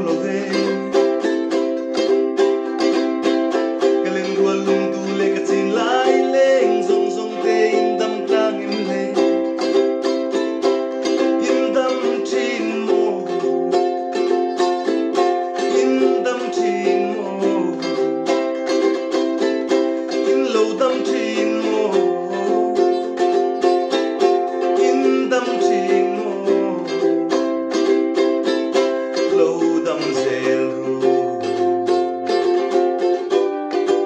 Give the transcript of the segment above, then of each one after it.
lo ve cái lên đua lung tu lê cái Țhin lại lên zong zong te in đâm tang im lê in đâm Țhin mo in đâm Țhin mo in lâu đâm Țhin mo in đâm Țhin mo lâu đâm zel ru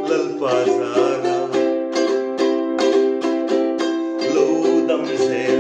lal pa zara lâu đâm zel